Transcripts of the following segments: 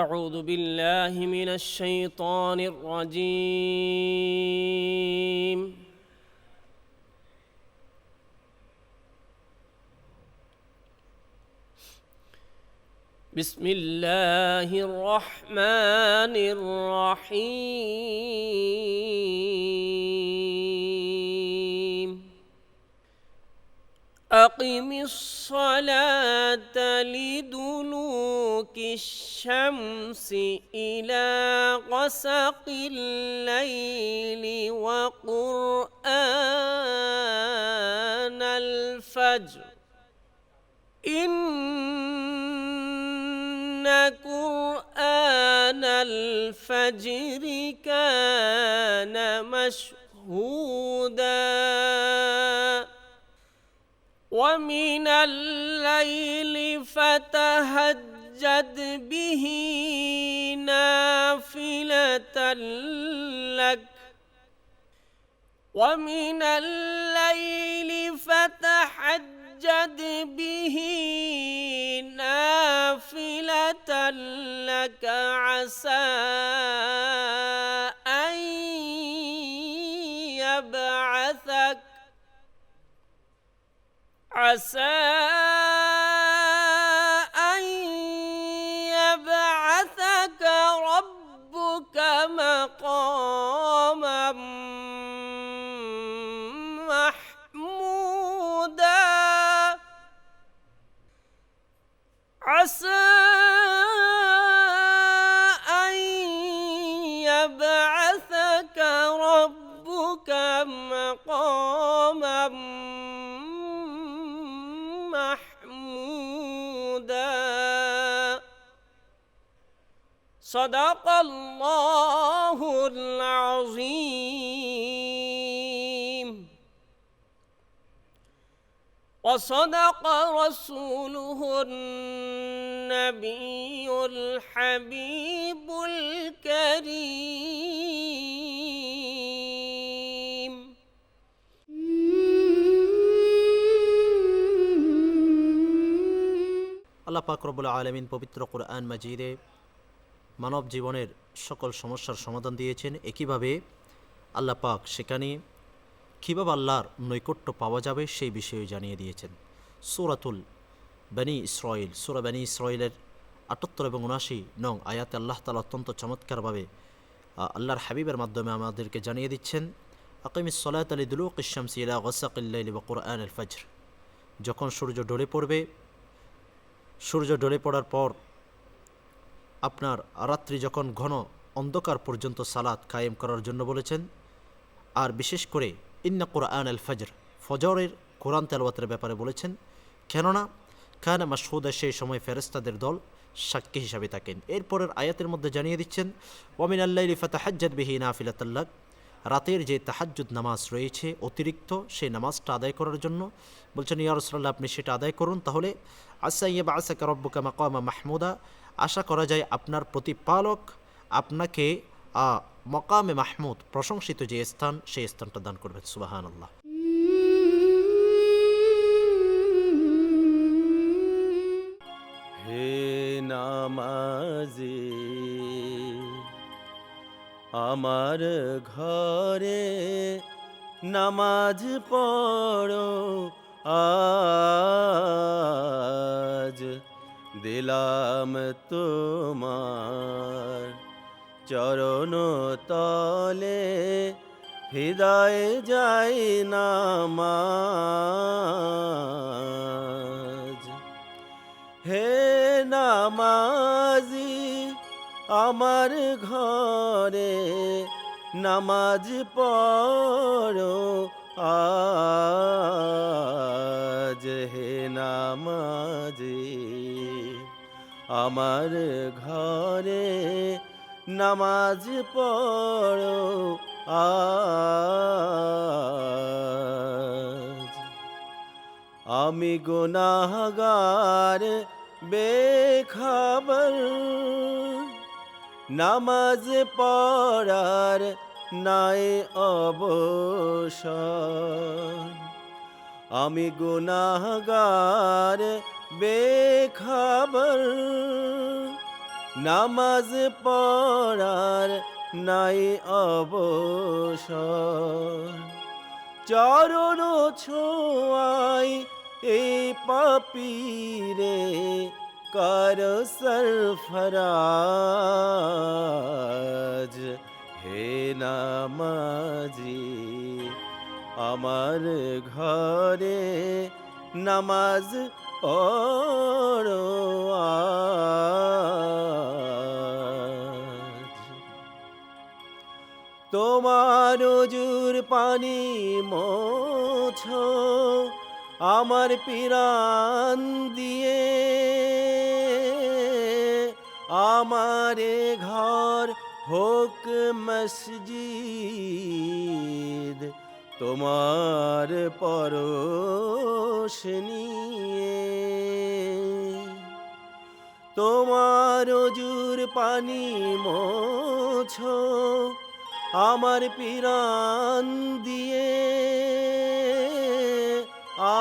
أعوذ بالله من الشيطان الرجيم بسم الله الرحمن الرحيم أقم الصلاة لدلوك الشمس إلى غسق الليل وقرآن الفجر إن قرآن الفجر كان مشهودا ومن الليل فتهجد به نافلة لك ومن الليل فتهجد به نافلة لك عسى أن يبعثك ربك مقاما محمودا عسى أن يبعثك ربك مقاما محمودا صدق الله العظيم وصدق رسوله النبي الحبيب الكريم আল্লাহ পাক রব্বুল আলামিন পবিত্র কোরআন মাজিদে মানব জীবনের সকল সমস্যার সমাধান দিয়েছেন। একইভাবে আল্লাহ পাক সেখানে কীভাবে আল্লাহর নৈকট্য পাওয়া যাবে সেই বিষয়ে জানিয়ে দিয়েছেন। সূরাতুল বনী ইসরাঈল, সূরা বনী ইসরাঈলের ৭৮ এবং ৭৯ নং আয়াতে আল্লাহ তাআলা অত্যন্ত চমৎকারভাবে আল্লাহর হাবিবের মাধ্যমে আমাদেরকে জানিয়ে দিচ্ছেন, আকিমিস সলাতা লিদুলুকিশ শামসি ইলা গাসাকিল লাইলি ওয়া কুরআনিল ফজর। যখন সূর্য ঢলে পড়বে, সূর্য ঢলে পড়ার পর আপনার রাত্রি যখন ঘন অন্ধকার পর্যন্ত সালাত কায়েম করার জন্য বলেছেন। আর বিশেষ করে ইন্না কুরআন আল ফজর, ফজরের কোরআন তেলাওয়াতের ব্যাপারে বলেছেন, কেননা কানা মাশহুদা, সেই সময় ফেরেশতাদের দল সাক্ষী হিসাবে থাকেন। এরপরের আয়াতের মধ্যে জানিয়ে দিচ্ছেন, ওয়া মিনাল লাইলি ফাতাহাজ্জাদ বিহি নাফিলাতাল লাক, রাতের যে তাহাজ্জুদ নামাজ রয়েছে অতিরিক্ত, সেই নামাজটা আদায় করার জন্য বলছেন, ইয়া রাসূলুল্লাহ আপনি সেটা আদায় করুন, তাহলে আসা ইয়াবআসাকা রাব্বুকা মাকামা মাহমুদা, আশা করা যায় আপনার প্রতিপালক আপনাকে মকামে মাহমুদ, প্রশংসিত যে স্থান, সেই স্থানটা দান করবেন। সুবহানাল্লাহ। হে নামাজি আমার ঘরে নামাজ পড়ো আজ, দিলাম তোমার চরণ তলে হৃদয় যায় নামাজ। হে নামাজি আমার ঘরে নামাজ পড়ো আজ, হে নামাজি আমার ঘরে নামাজ পড়ো আজ। আমি গুনাহগার বেখবর, নামাজ পড়ার নাই অবসর। আমি গুনাহগার বেখবর, নামাজ পড়ার নাই অবসর, চরণ ছোঁয়াই এই পাপীরে কর সরফরাজ। হে নামাজি আমার ঘরে নামাজ পড়ো আজ। তোমার ওজুর পানি মোছো আমার পিরান দিয়ে, আমারে ঘর হোক মসজিদ তোমার পরশ নিয়ে। তোমার ওজুর পানি মোছো আমার পিরান দিয়ে,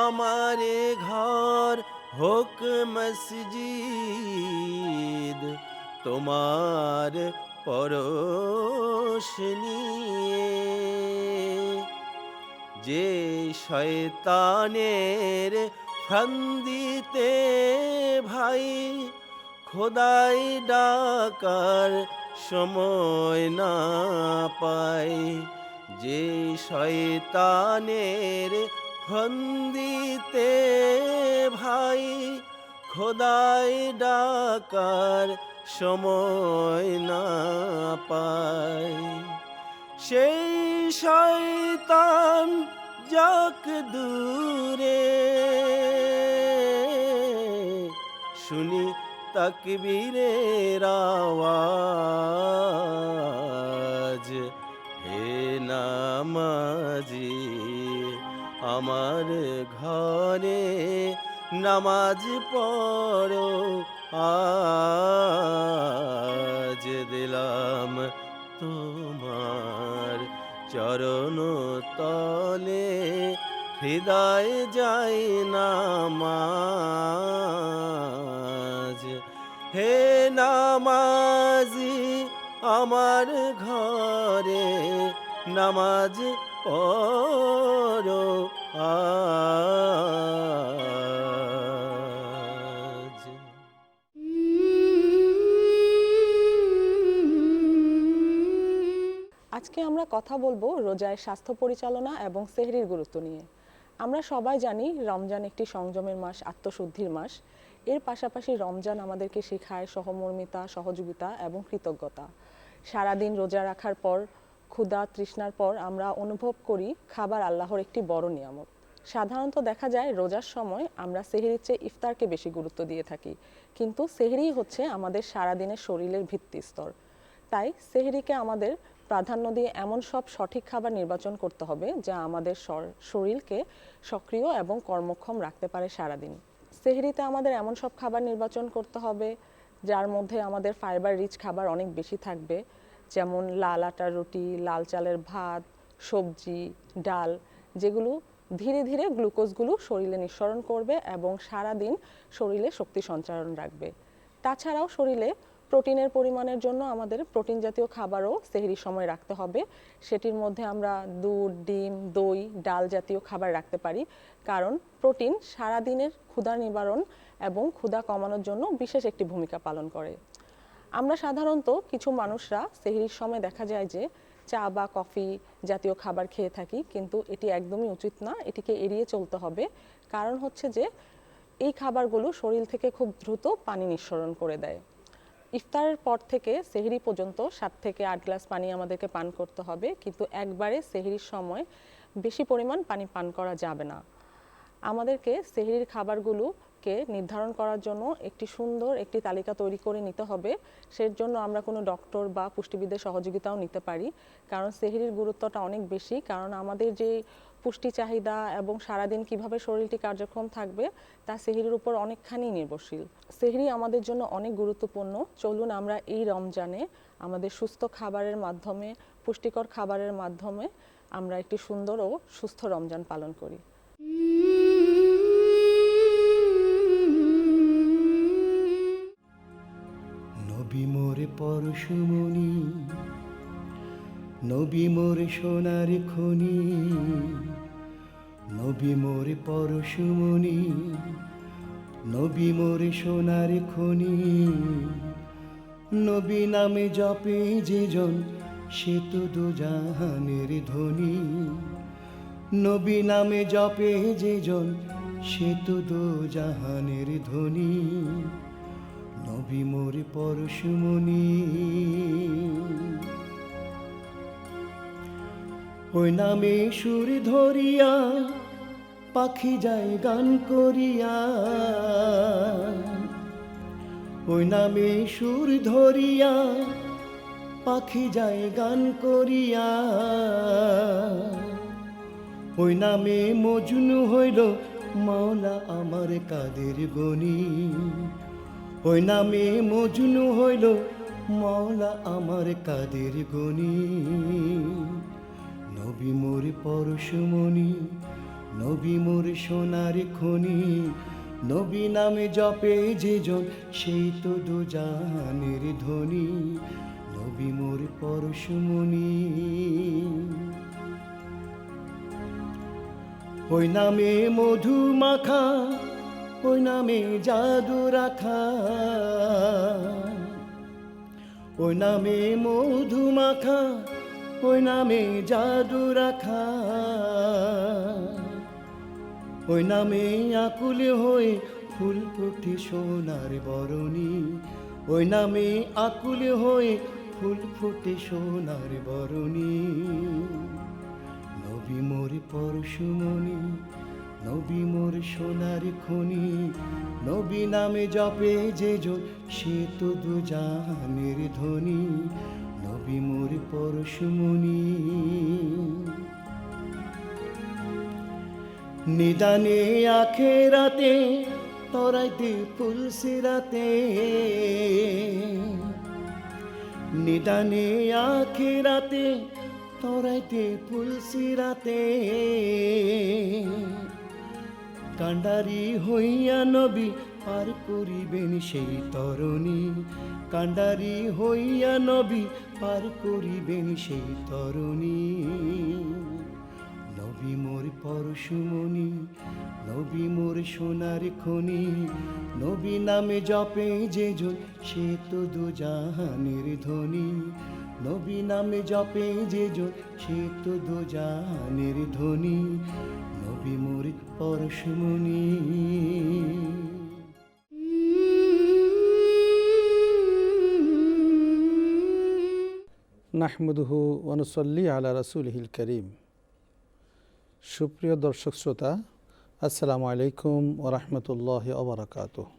আমারে ঘর হোক মসজিদ তোমার পরশ নিয়ে। যে শয়তানের ফান্দিতে ভাই খোদাই ডাকার সময় না পাই, যে শয়তানের ফান্দিতে ভাই খোদাই ডাকার সময় না পাই, সেই শয়তান যাক দূরে, শুনি তাকবীরের আওয়াজ। হে নামাজি আমার ঘরে নামাজ পড়ো আজ। দিলাম তোমার চরণ তলে হৃদয় যায় নামাজ। হে নামাজি আমার ঘরে নামাজ পড়ো আজ। আজকে আমরা কথা বলবো রোজায় স্বাস্থ্য পরিচালনা এবং সেহরির গুরুত্ব নিয়ে। আমরা সবাই জানি রমজান একটি সংযমের মাস, আত্মশুদ্ধির মাস। এর পাশাপাশি রমজান আমাদেরকে শেখায় সহমর্মিতা, সহযোগিতা এবং কৃতজ্ঞতা। সারাদিন রোজা রাখার পর, ক্ষুধা তৃষ্ণার পর আমরা অনুভব করি খাবার আল্লাহর একটি বড় নিয়ামত। সাধারণত দেখা যায় রোজার সময় আমরা সেহরির চেয়ে ইফতারকে বেশি গুরুত্ব দিয়ে থাকি, কিন্তু সেহরিই হচ্ছে আমাদের সারাদিনের শরীরের ভিত্তিস্তর। তাই সেহরিকে আমাদের প্রাধান্য দিয়ে এমন সব সঠিক খাবার নির্বাচন করতে হবে যা আমাদের শরীরকে সক্রিয় এবং কর্মক্ষম রাখতে পারে সারাদিন। সেহরিতে আমাদের এমন সব খাবার নির্বাচন করতে হবে যার মধ্যে আমাদের ফাইবার রিচ খাবার অনেক বেশি থাকবে, যেমন লাল আটার রুটি, লাল চালের ভাত, সবজি, ডাল, যেগুলো ধীরে ধীরে গ্লুকোজগুলো শরীরে নিঃসরণ করবে এবং সারাদিন শরীরে শক্তি সঞ্চারণ রাখবে। তাছাড়াও শরীরে প্রোটিনের পরিমাণের জন্য আমাদের প্রোটিন জাতীয় খাবারও সেহরির সময় রাখতে হবে। সেটির মধ্যে আমরা দুধ, ডিম, দই, ডাল জাতীয় খাবার রাখতে পারি, কারণ প্রোটিন সারাদিনের ক্ষুধা নিবারণ এবং ক্ষুধা কমানোর জন্য বিশেষ একটি ভূমিকা পালন করে। আমরা সাধারণত কিছু মানুষরা সেহরির সময় দেখা যায় যে চা বা কফি জাতীয় খাবার খেয়ে থাকি, কিন্তু এটি একদমই উচিত না। এটিকে এড়িয়ে চলতে হবে, কারণ হচ্ছে যে এই খাবারগুলো শরীর থেকে খুব দ্রুত পানি নিঃসরণ করে দেয়। ইফতারের পর থেকে সেহরি পর্যন্ত 7 থেকে 8 গ্লাস পানি আমাদেরকে পান করতে হবে, কিন্তু একবারে সেহরির সময় বেশি পরিমাণ পানি পান করা যাবে না। আমাদেরকে সেহরির খাবারগুলোকে নির্ধারণ করার জন্য একটি সুন্দর একটি তালিকা তৈরি করে নিতে হবে। সের জন্য আমরা কোনো ডক্টর বা পুষ্টিবিদের সহযোগিতাও নিতে পারি, কারণ সেহরির গুরুত্বটা অনেক বেশি। কারণ আমাদের যে পুষ্টি চাহিদা এবং সারাদিন কিভাবে শরীরটি কার্যক্রম থাকবে তা সেহরির উপর অনেকখানি নির্ভরশীল। সেহরি আমাদের জন্য অনেক গুরুত্বপূর্ণ। চলুন আমরা এই রমজানে আমাদের সুস্থ খাবারের মাধ্যমে, পুষ্টিকর খাবারের মাধ্যমে আমরা একটি সুন্দর ও সুস্থ রমজান পালন করি। নবী মোর পরশুমণি, নবী মোর সোনার খনি, নবী মোর পরশুমণি, নবী মোর সোনার খনি। নবী নামে জপে যে জন সে তো দোজাহানের ধনী। নবী নামে জপে যে জন সে তো দোজাহানের ধনী। নবী মোর পরশুমণি। ওই নামে সুর ধরিয়া পাখি যায় গান করিয়া, ওই নামে সুর ধরিয়া পাখি যায় গান করিয়া। ওই নামে মজনু হইল মাওলা আমার কাদের গনি। ওই নামে মজনু হইল মাওলা আমার কাদের গনি। নবী মোর পরশুমণি, নবী মোর সোনার খনি। নবী নামে জপে যে জন সেই তো দোজাহানের ধনী। নবী মোর পরশুমণি। ওই নামে মধু মাখা, ওই নামে জাদু রাখা। ওই নামে মধু মাখা, ওই নামে জাদু রাখা। ওই নামে আকুল হয়ে ফুল ফুটে সোনার বরণী। ওই নামে আকুল হয়ে ফুল ফুটে সোনার বরণী। নবী মোর পরশুমণি, নবী মোর সোনার খনি। নবী নামে জপে যে জন সে তো দোজাহানের ধনী। নবী মোর পরশুমণি। নিদানে আখেরাতে তরাইতে ফুলসিরাতে। নিদানে আখেরাতে তরাইতে ফুলসিরাতে। কান্ডারি হইয়া নবী পার করিবেন সেই তরণী। কান্ডারি হইয়া নবী পার করিবেন সেই তরণী। নবী মোর পরশুমণি, নবী মোর সোনার খনি। নবী নামে জপে যে জন সে তো দোজাহানের ধনী। নবী নামে জপে যে জন সে তো দোজাহানের ধনী। নবী মোর পরশুমণি। নাহমুদুহু ওয়ানুসল্লি আলা রাসূলিহিল কারীম। সুপ্রিয় দর্শক শ্রোতা, আসসালামু আলাইকুম ওয়া রাহমাতুল্লাহি ওয়া বারাকাতুহু।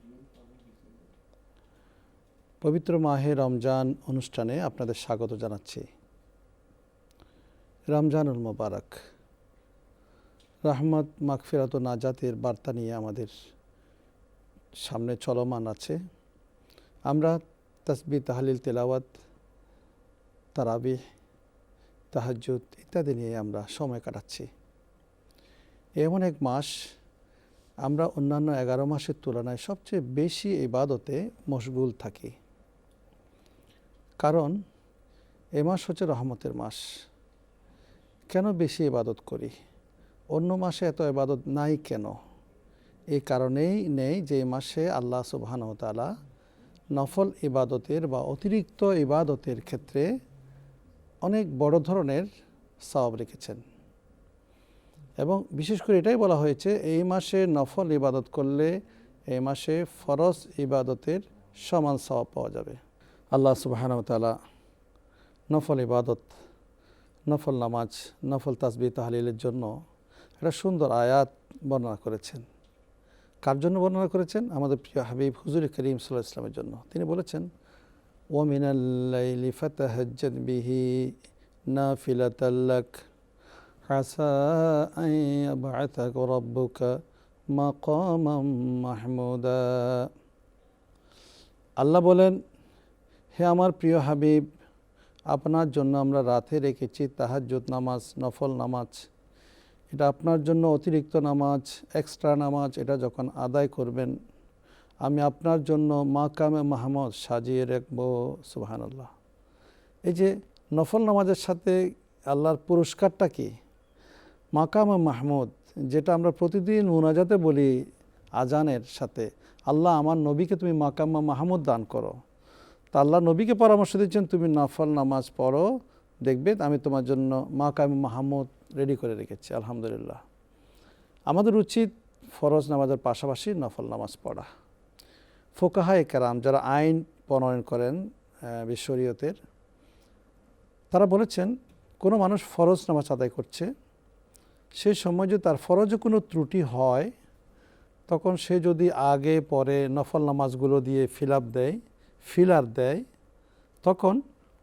পবিত্র মাহে রমজান অনুষ্ঠানে আপনাদের স্বাগত জানাচ্ছি। রমজানুল মুবারক, রহমত, মাগফিরাত ও নাজাতের বার্তা নিয়ে আমাদের সামনে চলমান আছে। আমরা তাসবিহ, তাহলিল, তেলাওয়াত, তারাবিহ, তাহাজ্জুদ ইত্যাদি নিয়ে আমরা সময় কাটাচ্ছি। এমন এক মাস আমরা অন্যান্য 11 মাসের তুলনায় সবচেয়ে বেশি ইবাদতে মশগুল থাকি। কারণ এ মাস হচ্ছে রহমতের মাস। কেন বেশি ইবাদত করি? অন্য মাসে এত ইবাদত নাই কেন? এই কারণেই নেই যে এই মাসে আল্লাহ সুবহানাহু ওয়া তাআলা নফল ইবাদতের বা অতিরিক্ত ইবাদতের ক্ষেত্রে অনেক বড় ধরনের সওয়াব রেখেছেন। এবং বিশেষ করে এটাই বলা হয়েছে এই মাসে নফল ইবাদত করলে এই মাসে ফরজ ইবাদতের সমান সওয়াব পাওয়া যাবে। আল্লাহ সুবহানাহু ওয়া তাআলা নফল ইবাদত, নফল নামাজ, নফল তাসবিহ তাহলিলের জন্য একটা সুন্দর আয়াত বর্ণনা করেছেন। কার জন্য বর্ণনা করেছেন? আমাদের প্রিয় হাবিব হুজুর করিম সাল্লাল্লাহু আলাইহি ওয়াসাল্লামের জন্য। তিনি বলেছেন, ওয়া মিনাল লাইলি ফাতাহাজ্জাদ বিহি নাফিলাতাল লাক আসা আন ইয়াবআসাকা রাব্বুকা মাকামাম মাহমুদা। আল্লাহ বলেন, হে আমার প্রিয় হাবিব, আপনার জন্য আমরা রাতে রেখেছি তাহাজ্জুদ নামাজ, নফল নামাজ। এটা আপনার জন্য অতিরিক্ত নামাজ, এক্সট্রা নামাজ। এটা যখন আদায় করবেন আমি আপনার জন্য মাকামে মাহমুদ সাজিয়ে রাখবো। সুবহানাল্লাহ। এই যে নফল নামাজের সাথে আল্লাহর পুরস্কারটা কি? মাকামে মাহমুদ, যেটা আমরা প্রতিদিন মুনাজাতে বলি আজানের সাথে, আল্লাহ আমার নবীকে তুমি মাকামে মাহমুদ দান করো। তা আল্লাহ নবীকে পরামর্শ দিচ্ছেন তুমি নফল নামাজ পড়ো, দেখবে আমি তোমার জন্য মাকামে মাহমুদ রেডি করে রেখেছি। আলহামদুলিল্লাহ। আমাদের উচিত ফরজ নামাজের পাশাপাশি নফল নামাজ পড়া। ফোকাহায়ে কেরাম যারা আইন প্রণয়ন করেন শরীয়তের, তারা বলেছেন কোনো মানুষ ফরজ নামাজ আদায় করছে, সেই সময় যদি তার ফরজে কোনো ত্রুটি হয়, তখন সে যদি আগে পরে নফল নামাজগুলো দিয়ে ফিলার দেয়, তখন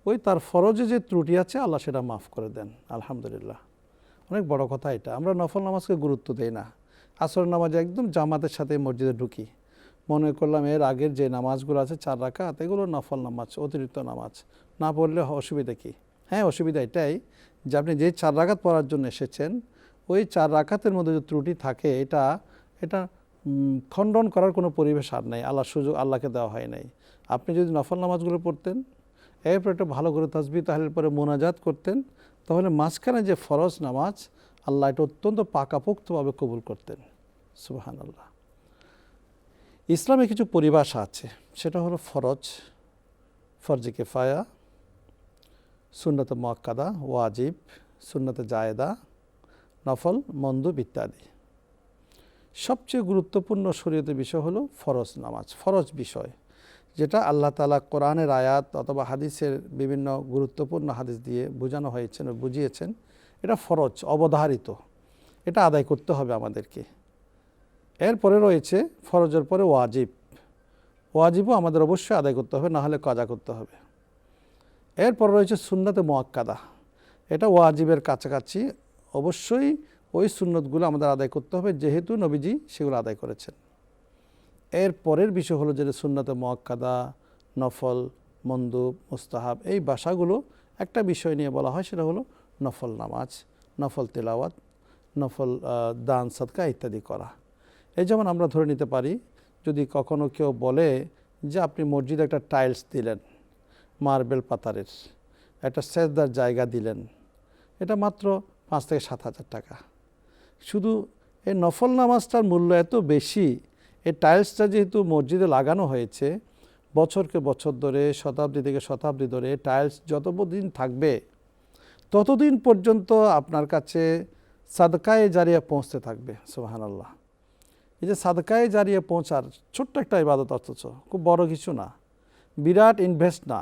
ওই তার ফরজে যে ত্রুটি আছে আল্লাহ সেটা মাফ করে দেন। আলহামদুলিল্লাহ। অনেক বড় কথা এটা। আমরা নফল নামাজকে গুরুত্ব দেই না। আসরের নামাজে একদম জামাতের সাথে মসজিদে ঢুকি, মনে করলাম এর আগের যে নামাজগুলো আছে 4 রাকাত, এগুলো নফল নামাজ, অতিরিক্ত নামাজ, না পড়লে অসুবিধা কী? হ্যাঁ, অসুবিধা এটাই যে আপনি যে 4 রাকাত পড়ার জন্য এসেছেন, ওই 4 রাকাতের মধ্যে যে ত্রুটি থাকে এটা খণ্ডন করার কোনো পরিবেশ আর নেই, সুযোগ আল্লাহকে দেওয়া হয় নাই। আপনি যদি নফল নামাজগুলো পড়তেন, এরপর একটা ভালো করে তাসবিহ তাহলিল পরে মোনাজাত করতেন, তাহলে মাঝখানে যে ফরজ নামাজ আল্লাহ এটা অত্যন্ত পাকাপোক্তভাবে কবুল করতেন। সুবহানাল্লাহ। ইসলামে কিছু পরিভাষা আছে, সেটা হলো ফরজে কিফায়া, সুন্নতে মুআক্কাদা, ওয়াজিব, সুন্নতে জায়েদা, নফল, মন্দুব ইত্যাদি। সবচেয়ে গুরুত্বপূর্ণ শরীয়তের বিষয় হলো ফরজ নামাজ, ফরজ বিষয়, যেটা আল্লাহ তাআলা কোরআনের আয়াত অথবা হাদিসের বিভিন্ন গুরুত্বপূর্ণ হাদিস দিয়ে বোঝানো হয়েছেন ও বুঝিয়েছেন। এটা ফরজ, অবধারিত, এটা আদায় করতে হবে আমাদেরকে। এরপরে রয়েছে ফরজের পরে ওয়াজিবও আমাদের অবশ্যই আদায় করতে হবে, না হলে কাজা করতে হবে। এরপর রয়েছে সুন্নতে মুআক্কাদা, এটা ওয়াজিবের কাছাকাছি, অবশ্যই ওই সুন্নতগুলো আমাদের আদায় করতে হবে, যেহেতু নবীজি সেগুলো আদায় করেছেন। এর পরের বিষয় হলো যেটা সুন্নতে মুআক্কাদা, নফল, মন্দুব, মুস্তাহাব, এই ভাষাগুলো একটা বিষয় নিয়ে বলা হয়, সেটা হলো নফল নামাজ, নফল তেলাওয়াত, নফল দান সাদকা ইত্যাদি করা। এই যেমন আমরা ধরে নিতে পারি, যদি কখনো কেউ বলে যে আপনি মসজিদে একটা টাইলস দিলেন, মার্বেল পাতারের একটা সেজদার জায়গা দিলেন, এটা মাত্র 5 থেকে 7 হাজার টাকা। শুধু এই নফল নামাজটার মূল্য এত বেশি, এই টাইলসটা যেহেতু মসজিদে লাগানো হয়েছে, বছরকে বছর ধরে, শতাব্দী থেকে শতাব্দী ধরে টাইলস যতদিন থাকবে ততদিন পর্যন্ত আপনার কাছে সাদকায়ে জারিয়া পৌঁছতে থাকবে। সুবহানাল্লাহ। এই যে সাদকায়ে জারিয়া পৌঁছার ছোট্ট একটা ইবাদত, অথচ খুব বড় কিছু না, বিরাট ইনভেস্ট না,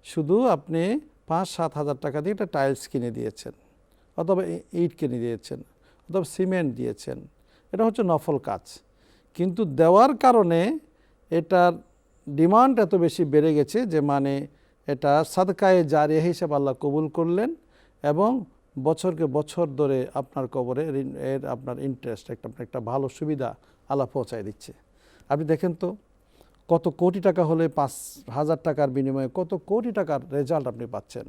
শুধু আপনি 5-7 হাজার টাকা দিয়ে একটা টাইলস কিনে দিয়েছেন, অথবা ইট কিনে দিয়েছেন, অথবা সিমেন্ট দিয়েছেন, এটা হচ্ছে নফল কাজ। কিন্তু দেওয়ার কারণে এটার ডিমান্ড এত বেশি বেড়ে গেছে যে মানে এটা সাদকায়ে জারিয়া হিসেবে আল্লাহ কবুল করলেন, এবং বছরকে বছর ধরে আপনার কবরে আপনার ইন্টারেস্ট একটা ভালো সুবিধা আল্লাহ পৌঁছায় দিচ্ছে। আপনি দেখেন তো কত কোটি টাকা হলে 5,000 টাকার বিনিময়ে কত কোটি টাকার রেজাল্ট আপনি পাচ্ছেন।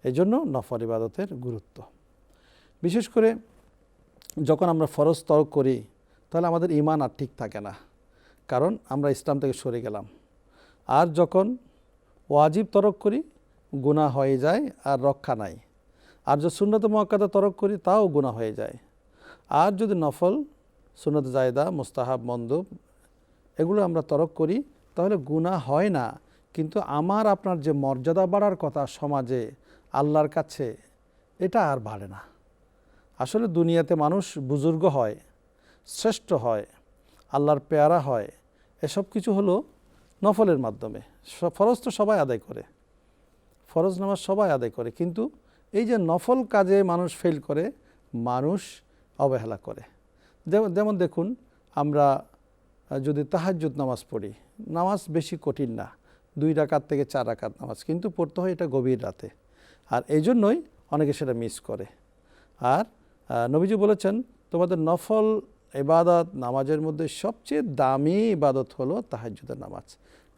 এই জন্য নফল ইবাদতের গুরুত্ব। বিশেষ করে যখন আমরা ফরজ তরক করি, তাহলে আমাদের ঈমান আর ঠিক থাকে না, কারণ আমরা ইসলাম থেকে সরে গেলাম। আর যখন ওয়াজিব তরক করি, গুনাহ হয়ে যায়, আর রক্ষা নাই। আর যদি সুন্নতে মুআক্কাদা তরক করি, তাও গুনাহ হয়ে যায়। আর যদি নফল, সুন্নতে জায়েদা, মুস্তাহাব, মন্দুব এগুলো আমরা তরক করি, তাহলে গুনাহ হয় না, কিন্তু আমার আপনার যে মর্যাদা বাড়ার কথা সমাজে আল্লাহর কাছে, এটা আর বাড়ে না। আসলে দুনিয়াতে মানুষ বুজুর্গ হয়, শ্রেষ্ঠ হয়, আল্লাহর পেয়ারা হয়, এসব কিছু হলো নফলের মাধ্যমে। ফরজ তো সবাই আদায় করে, ফরজ নামাজ সবাই আদায় করে, কিন্তু এই যে নফল কাজে মানুষ ফেল করে, মানুষ অবহেলা করে। যেমন দেখুন, আমরা যদি তাহাজ্জুদ নামাজ পড়ি, নামাজ বেশি কঠিন না, 2 রাকাত থেকে 4 রাকাত নামাজ, কিন্তু পড়তে হয় এটা গভীর রাতে, আর এই জন্যই অনেকে সেটা মিস করে। আর নবীজি বলেছেন, তোমাদের নফল ইবাদত নামাজের মধ্যে সবচেয়ে দামি ইবাদত হলো তাহাজ্জুদের নামাজ,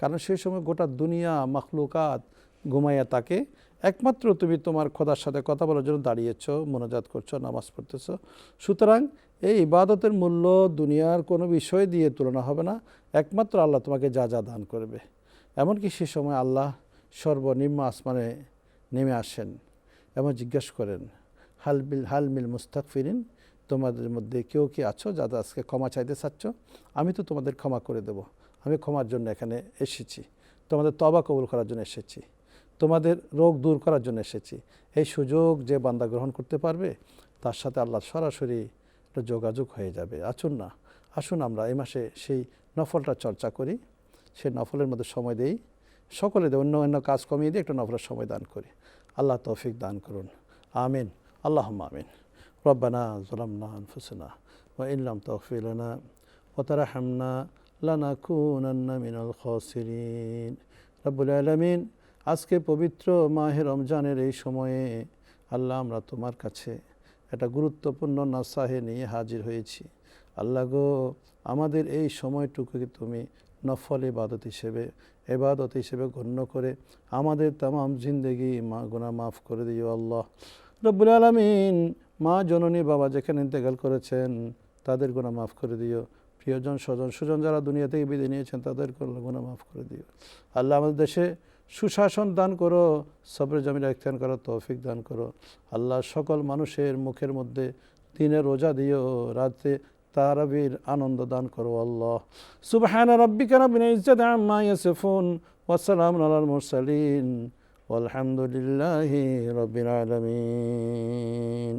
কারণ সেই সময় গোটা দুনিয়া মাখলুকাত ঘুমাইয়া থাকে, একমাত্র তুমি তোমার খোদার সাথে কথা বলার জন্য দাঁড়িয়েছ, মোনাজাত করছো, নামাজ পড়তেছো। সুতরাং এই ইবাদতের মূল্য দুনিয়ার কোনো বিষয় দিয়ে তুলনা হবে না, একমাত্র আল্লাহ তোমাকে যা যা দান করবে। এমনকি সে সময় আল্লাহ সর্বনিম্ন আসমানে নেমে আসেন এবং জিজ্ঞাসা করেন, হালমিল মুস্তাগফিরিন, তোমাদের মধ্যে কেউ কি আছো যারা আজকে ক্ষমা চাইতে চাচ্ছ? আমি তো তোমাদের ক্ষমা করে দেব। আমি ক্ষমার জন্য এখানে এসেছি, তোমাদের তওবা কবুল করার জন্য এসেছি, তোমাদের রোগ দূর করার জন্য এসেছি। এই সুযোগ যে বান্দা গ্রহণ করতে পারবে তার সাথে আল্লাহ সরাসরি একটা যোগাযোগ হয়ে যাবে। আসুন আমরা এই মাসে সেই নফলটা চর্চা করি, সেই নফলের মধ্যে সময় দেই, সকলে অন্য অন্য কাজ কমিয়ে দিয়ে একটা নফলের সময় দান করি। আল্লাহ তৌফিক দান করুন, আমিন, আল্লাহুম্মা আমিন। রব্বানা যালামনা আনফুসানা ওয়া ইন লাম তাগফির লানা ওয়া তারহামনা লানাকুনান্না মিনাল খাসিরিন। রব্বুল আলামিন, আজকে পবিত্র মাহে রমজানের এই সময়ে আল্লাহ আমরা তোমার কাছে একটা গুরুত্বপূর্ণ নাসাহে নিয়ে হাজির হয়েছি। আল্লাহ গো, আমাদের এই সময়টুকুকে তুমি নফল ইবাদত হিসেবে গণ্য করে আমাদের তামাম জিন্দেগি গুনাহ মাফ করে দিও আল্লাহ রব্বুল আলামিন। মা জননী বাবা যেখানে ইন্তেকাল করেছেন তাদের গুনাহ মাফ করে দিও। প্রিয়জন স্বজন সুজন যারা দুনিয়া থেকে বিদায় নিয়েছেন তাদের গুনাহ মাফ করে দিও আল্লাহ। আমাদের দেশে সুশাসন দান করো, সবরে জমিন ইখতিয়ার করো, তৌফিক দান করো আল্লাহ। সকল মানুষের মুখের মধ্যে দিনের রোজা দিও, রাতে তারাবির আনন্দ দান করো আল্লাহ। সুবহান রাব্বিকা রাব্বিল ইজ্জাতি আম্মা ইয়াসিফুন ওয়া সালামুন আলাল মুরসালিন ওয়ালহামদুলিল্লাহি রাব্বিল আলামিন।